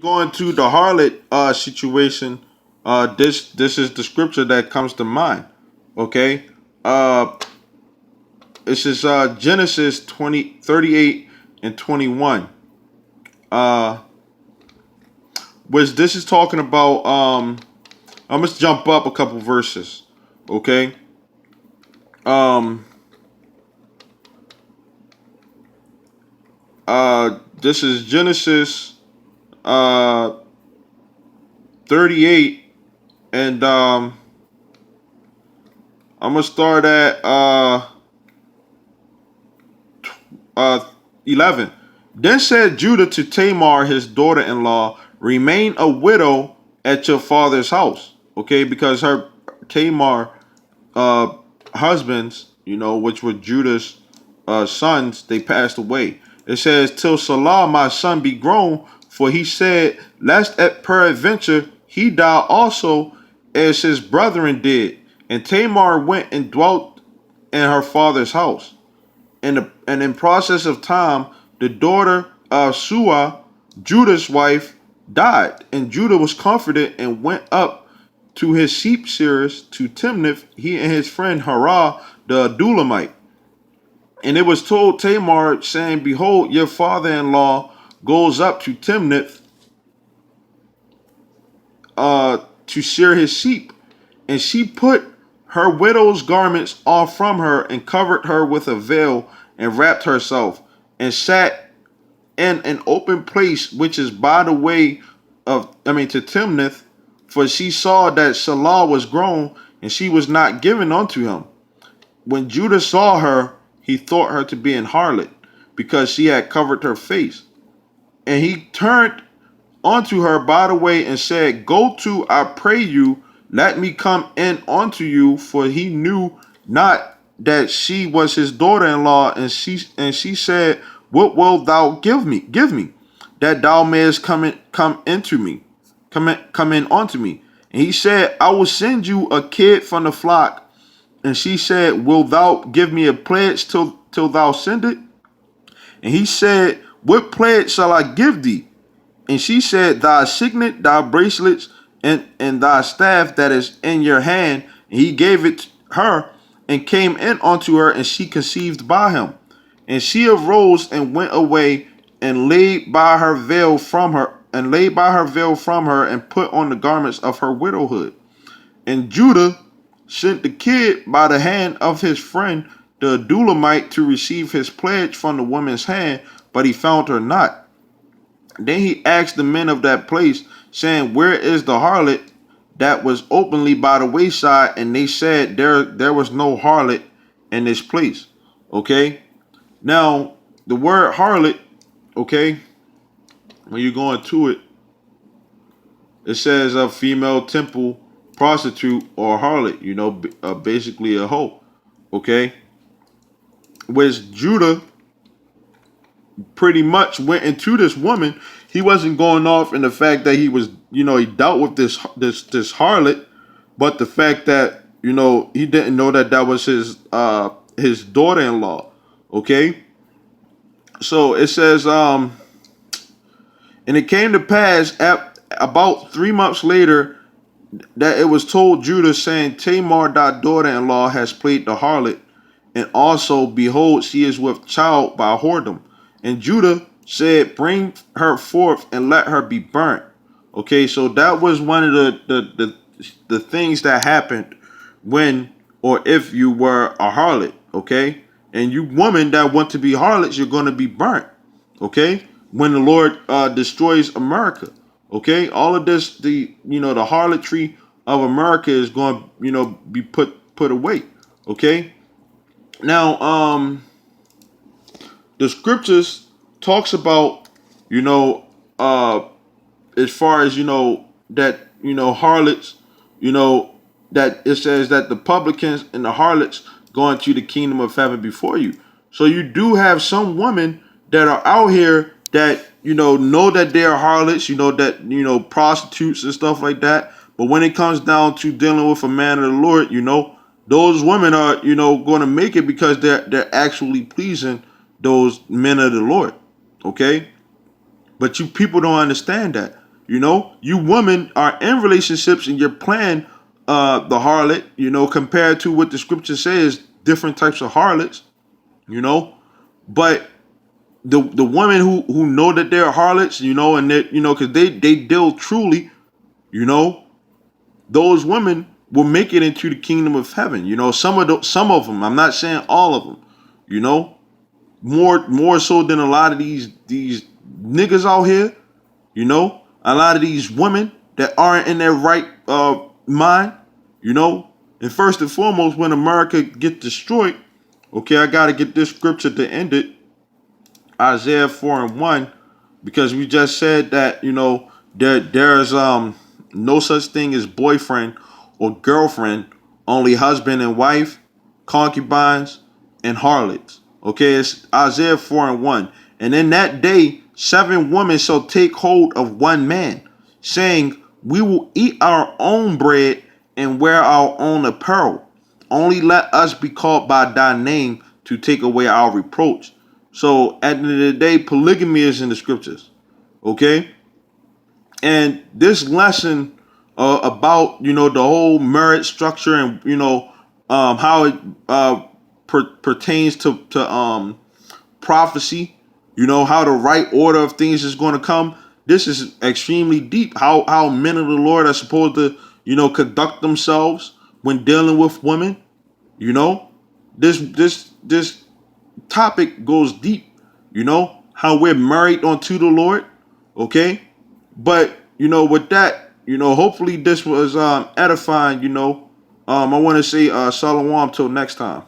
Going to the harlot situation, this is the scripture that comes to mind. Okay, uh, this is Genesis 38 and 21. Uh, which this is talking about. I must jump up a couple verses. Okay, um, this is Genesis uh 38, and I'm gonna start at uh 11. Then said Judah to Tamar, his daughter-in-law, remain a widow at your father's house. Okay, because her Tamar uh husbands, which were Judah's sons, they passed away. It says, till Salah my son be grown, for he said, lest at peradventure he die also, as his brethren did. And Tamar went and dwelt in her father's house. And in process of time, the daughter of Suah, Judah's wife, died. And Judah was comforted and went up to his sheep shearers to Timnath, he and his friend Harah the Adulamite. And it was told Tamar, saying, behold, your father-in-law goes up to Timnath to shear his sheep. And she put her widow's garments off from her and covered her with a veil and wrapped herself and sat in an open place which is by the way to Timnath, for she saw that Salah was grown and she was not given unto him. When Judah saw her, he thought her to be an harlot, because she had covered her face. And he turned unto her by the way and said, go to, I pray you, let me come in unto you, for he knew not that she was his daughter-in-law. And she said, what wilt thou give me, that thou mayest come into me, come in unto me? And he said, I will send you a kid from the flock. And she said, wilt thou give me a pledge till thou send it? And he said, what pledge shall I give thee? And she said, thy signet, thy bracelets, and thy staff that is in your hand. And he gave it her, and came in unto her, and she conceived by him. And she arose and went away, and laid by her veil from her, and put on the garments of her widowhood. And Judah sent the kid by the hand of his friend the Adulamite to receive his pledge from the woman's hand, but he found her not. Then he asked the men of that place, saying, where is the harlot that was openly by the wayside? And they said, there was no harlot in this place. Okay. Now, the word harlot, okay, when you go into it, it says a female temple prostitute or harlot, basically a hoe. Okay. Which Judah pretty much went into this woman. He wasn't going off in the fact that he was, he dealt with this harlot, but the fact that he didn't know that that was his daughter-in-law. Okay, so it says, and it came to pass about 3 months later that it was told Judah, saying, Tamar thy daughter-in-law has played the harlot, and also behold, she is with child by whoredom. And Judah said, bring her forth and let her be burnt. Okay, so that was one of the things that happened when or if you were a harlot. Okay, and you women that want to be harlots, you're going to be burnt. Okay, when the Lord destroys America. Okay, all of this, the harlotry of America is going to be put away. Okay, now the scriptures talks about as far as that harlots, that it says that the publicans and the harlots go into the kingdom of heaven before you. So you do have some women that are out here that know that they are harlots, that prostitutes and stuff like that. But when it comes down to dealing with a man of the Lord, those women are going to make it because they're actually pleasing those men of the Lord. Okay, but you people don't understand that. You know, you women are in relationships and you're playing the harlot, you know, compared to what the scripture says, different types of harlots, you know. But the women who know that they're harlots, you know, and that, you know, because they deal truly, you know, those women will make it into the kingdom of heaven. You know, some of them. I'm not saying all of them. You know, more so than a lot of these niggas out here. You know, a lot of these women that aren't in their right mind. You know, and first and foremost, when America gets destroyed, okay, I got to get this scripture to end it. Isaiah 4:1, because we just said that, you know, there's no such thing as boyfriend or girlfriend, only husband and wife, concubines and harlots. Okay, it's Isaiah 4:1. And in that day 7 women shall take hold of one man, saying, we will eat our own bread and wear our own apparel. Only let us be called by thy name to take away our reproach. So at the end of the day, polygamy is in the scriptures. Okay? And this lesson about, you know, the whole marriage structure and, you know, how it pertains to prophecy, you know, how the right order of things is going to come. This is extremely deep. How men of the Lord are supposed to, you know, conduct themselves when dealing with women. You know, this topic goes deep. You know, how we're married unto the Lord. Okay, but you know, with that, you know, hopefully this was edifying. You know, I want to say shalom till next time.